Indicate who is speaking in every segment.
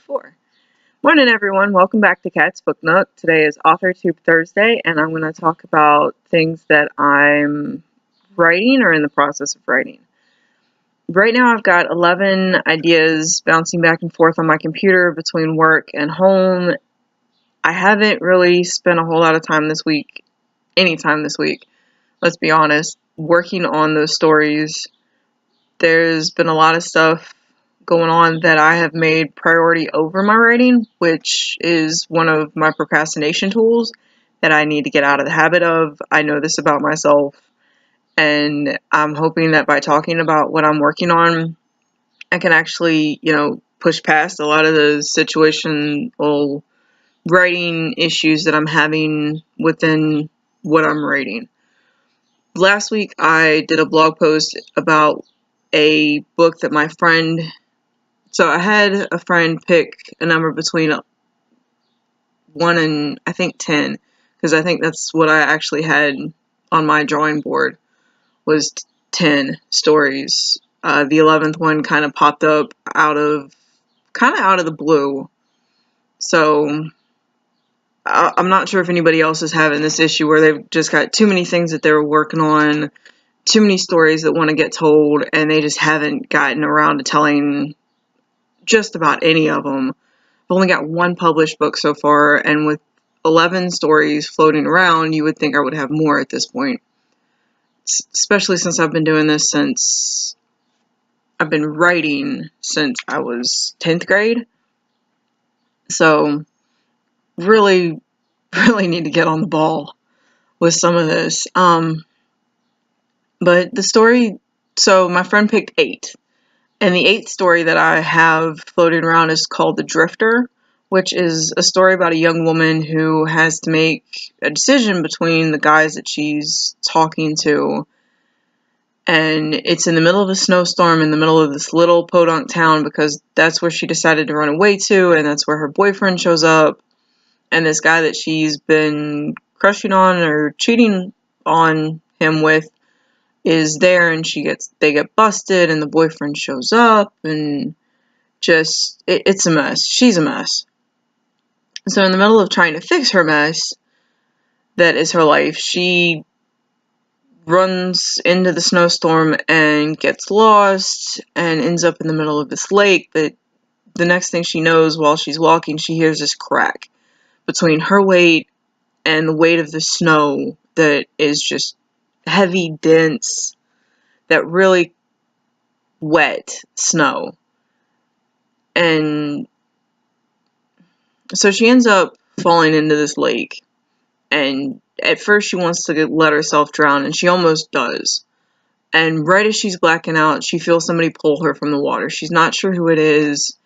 Speaker 1: 4. Morning everyone, welcome back to Cat's Book Nook. Today is AuthorTube Thursday and I'm going to talk about things that I'm writing or in the process of writing. Right now I've got 11 ideas bouncing back and forth on my computer between work and home. I haven't really spent a whole lot of time this week, let's be honest, working on those stories. There's been a lot of stuff going on that I have made priority over my writing, which is one of my procrastination tools that I need to get out of the habit of. I know this about myself, and I'm hoping that by talking about what I'm working on, I can actually, push past a lot of the situational writing issues that I'm having within what I'm writing. Last week, I did a blog post about a book that my friend... So I had a friend pick a number between 1 and I think 10, because I think that's what I actually had on my drawing board, was 10 stories. The 11th one kind of popped up out of the blue. So I'm not sure if anybody else is having this issue where they've just got too many things that they're working on, too many stories that want to get told, and they just haven't gotten around to telling just about any of them. I've only got one published book so far, and with 11 stories floating around, you would think I would have more at this point. Especially since I've been doing this since... I've been writing since I was 10th grade. So, really need to get on the ball with some of this. But the story... So, my friend picked 8. And the 8th story that I have floating around is called The Drifter, which is a story about a young woman who has to make a decision between the guys that she's talking to. And it's in the middle of a snowstorm in the middle of this little podunk town, because that's where she decided to run away to, and that's where her boyfriend shows up. And this guy that she's been crushing on or cheating on him with is there, and they get busted, and the boyfriend shows up, and just it's a mess. She's a mess. So in the middle of trying to fix her mess, that is her life, she runs into the snowstorm and gets lost and ends up in the middle of this lake. That the next thing she knows, while she's walking, she hears this crack between her weight and the weight of the snow that is just heavy, dense, that really wet snow. And so she ends up falling into this lake, and at first she wants to let herself drown, and she almost does. And right as she's blacking out, she feels somebody pull her from the water. She's not sure who it is,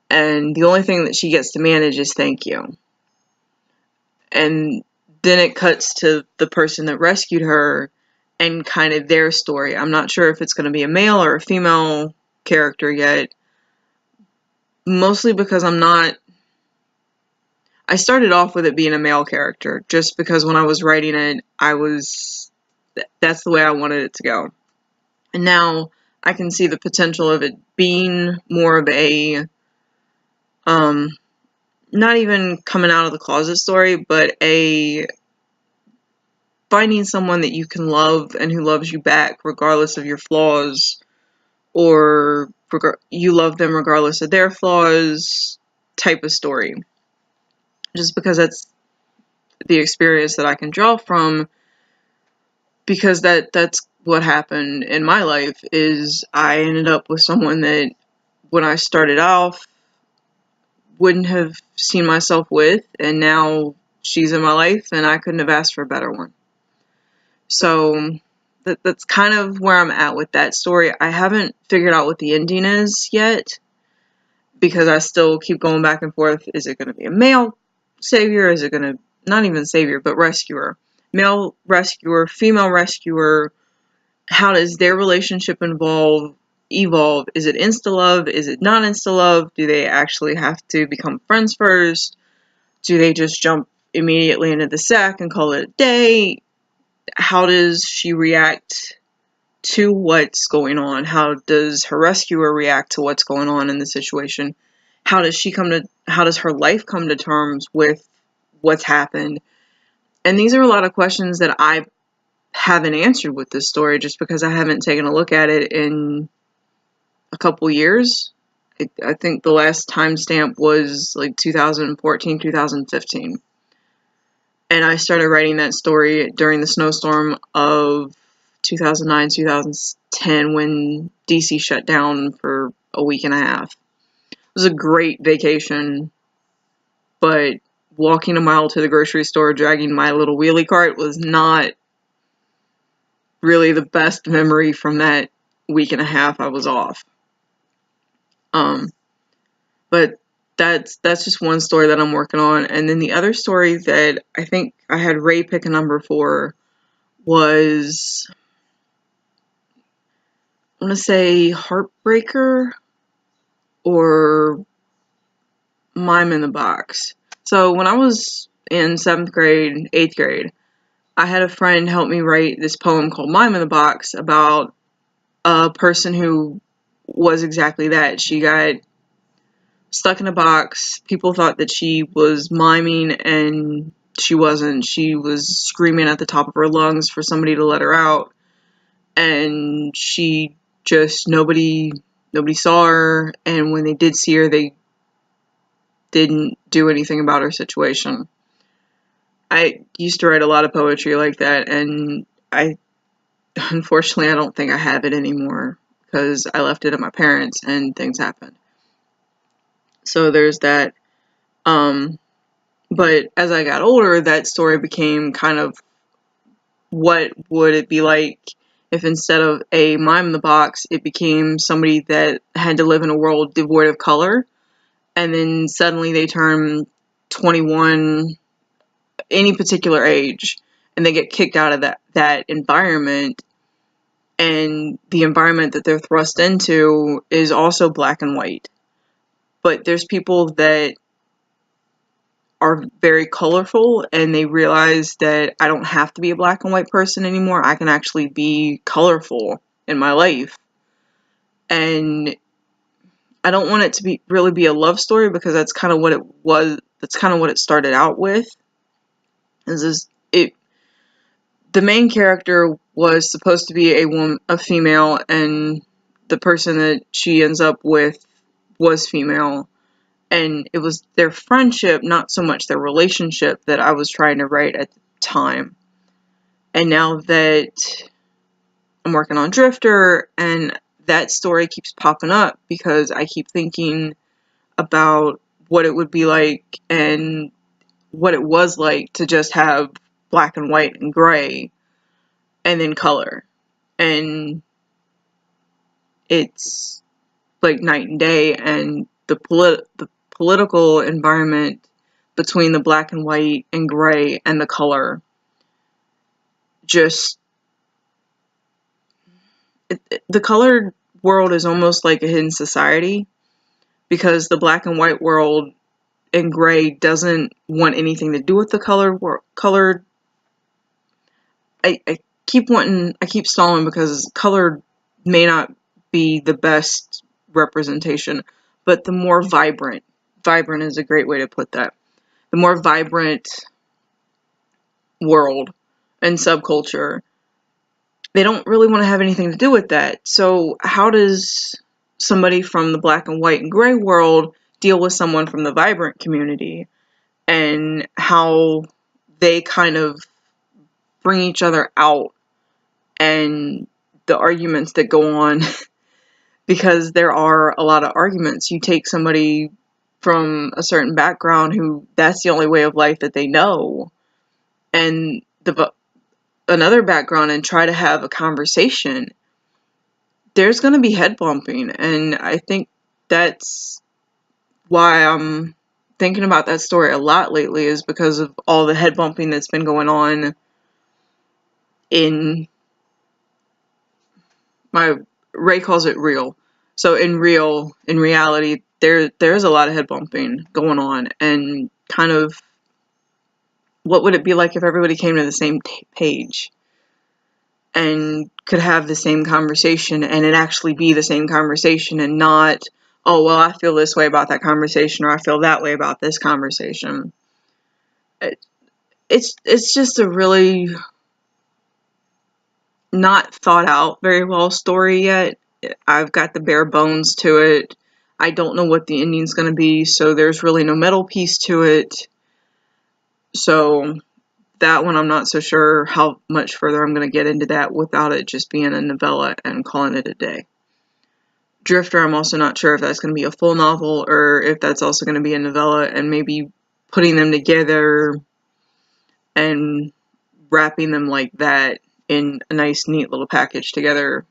Speaker 1: and the only thing that she gets to manage is thank you. And then it cuts to the person that rescued her and kind of their story. I'm not sure if it's going to be a male or a female character yet, mostly because I started off with it being a male character, just because when I was writing it, that's the way I wanted it to go. And now I can see the potential of it being more of a, not even coming out of the closet story, but a finding someone that you can love and who loves you back regardless of your flaws, or you love them regardless of their flaws type of story. Just because that's the experience that I can draw from, because that's what happened in my life. Is I ended up with someone that when I started off wouldn't have seen myself with, and now she's in my life, and I couldn't have asked for a better one. So that's kind of where I'm at with that story. I haven't figured out what the ending is yet, because I still keep going back and forth. Is it going to be a male savior? Is it going to, not even savior, but rescuer? Male rescuer, female rescuer. How does their relationship evolve? Is it insta-love? Is it not insta-love? Do they actually have to become friends first? Do they just jump immediately into the sack and call it a day? How does she react to what's going on? How does her rescuer react to what's going on in the situation? how does her life come to terms with what's happened? And these are a lot of questions that I haven't answered with this story, just because I haven't taken a look at it in a couple years. I think the last timestamp was like 2014, 2015. And I started writing that story during the snowstorm of 2009, 2010, when DC shut down for a week and a half. It was a great vacation, but walking a mile to the grocery store dragging my little wheelie cart was not really the best memory from that week and a half I was off. But that's just one story that I'm working on. And then the other story that I think I had Ray pick a number for was, I want to say Heartbreaker or Mime in the Box. So when I was in 7th grade, 8th grade, I had a friend help me write this poem called Mime in the Box about a person who was exactly that. She got stuck in a box. People thought that she was miming, and she wasn't. She was screaming at the top of her lungs for somebody to let her out, and she just, nobody saw her, and when they did see her, they didn't do anything about her situation. I used to write a lot of poetry like that, and unfortunately I don't think I have it anymore, because I left it at my parents and things happened. So there's that. But as I got older, that story became kind of, what would it be like if instead of a mime in the box, it became somebody that had to live in a world devoid of color, and then suddenly they turn 21, any particular age, and they get kicked out of that environment, and the environment that they're thrust into is also black and white. But there's people that are very colorful, and they realize that I don't have to be a black and white person anymore. I can actually be colorful in my life. And I don't want it to really be a love story, because that's kind of what it was. That's kind of what it started out with. The main character was supposed to be a female, and the person that she ends up with was female. And it was their friendship, not so much their relationship, that I was trying to write at the time. And now that I'm working on Drifter, and that story keeps popping up, because I keep thinking about what it would be like, and what it was like to just have black and white and gray, and then color. And it's like night and day, and the political environment between the black and white and gray and the color, just the colored world is almost like a hidden society, because the black and white world and gray doesn't want anything to do with the colored. I keep stalling, because colored may not be the best representation, but the more vibrant is a great way to put that. The more vibrant world and subculture, they don't really want to have anything to do with that. So how does somebody from the black and white and gray world deal with someone from the vibrant community, and how they kind of bring each other out, and the arguments that go on? Because there are a lot of arguments. You take somebody from a certain background who that's the only way of life that they know, and another background, and try to have a conversation, there's going to be head bumping. And I think that's why I'm thinking about that story a lot lately, is because of all the head bumping that's been going on in Ray calls it real. So in reality, there's a lot of head bumping going on, and kind of, what would it be like if everybody came to the same page and could have the same conversation, and it actually be the same conversation, and not oh, well, I feel this way about that conversation, or I feel that way about this conversation. It's just a really not thought out very well story yet. I've got the bare bones to it. I don't know what the ending's going to be, so there's really no middle piece to it. So that one, I'm not so sure how much further I'm going to get into that without it just being a novella and calling it a day. Drifter, I'm also not sure if that's going to be a full novel or if that's also going to be a novella, and maybe putting them together and wrapping them like that in a nice, neat little package together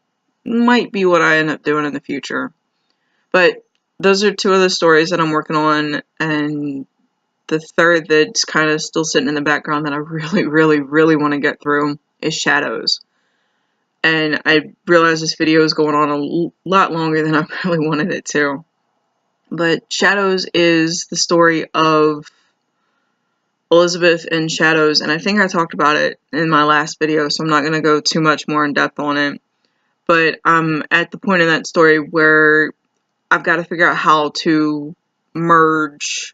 Speaker 1: might be what I end up doing in the future. But those are two of the stories that I'm working on, and the third that's kind of still sitting in the background that I really, really, really want to get through is Shadows. And I realize this video is going on a lot longer than I really wanted it to. But Shadows is the story of Elizabeth in Shadows, and I think I talked about it in my last video, so I'm not going to go too much more in depth on it. But I'm at the point in that story where I've got to figure out how to merge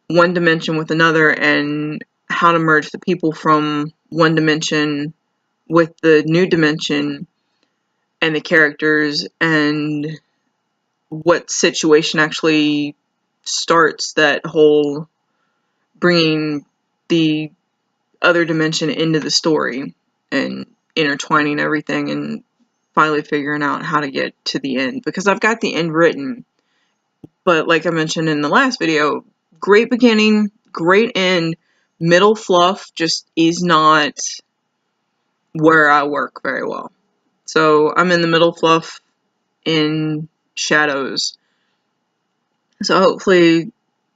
Speaker 1: one dimension with another, and how to merge the people from one dimension with the new dimension and the characters, and what situation actually starts that whole bringing the other dimension into the story and intertwining everything and finally figuring out how to get to the end, because I've got the end written, but like I mentioned in the last video, great beginning, great end, middle fluff just is not where I work very well. So I'm in the middle fluff in Shadows. So hopefully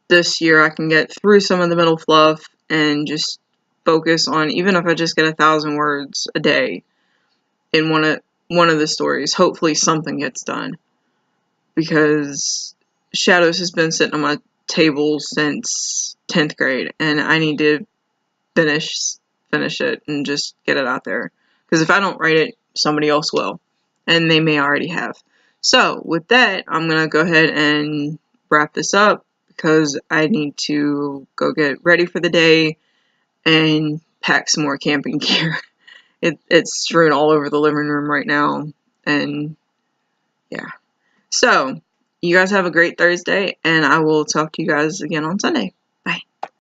Speaker 1: this year I can get through some of the middle fluff and just focus on, even if I just get 1,000 words a day in one of the stories, hopefully something gets done. Because Shadows has been sitting on my table since 10th grade, and I need to finish it and just get it out there. Because if I don't write it, somebody else will, and they may already have. So with that, I'm going to go ahead and wrap this up, because I need to go get ready for the day and pack some more camping gear. It's strewn all over the living room right now, and yeah. So, you guys have a great Thursday, and I will talk to you guys again on Sunday.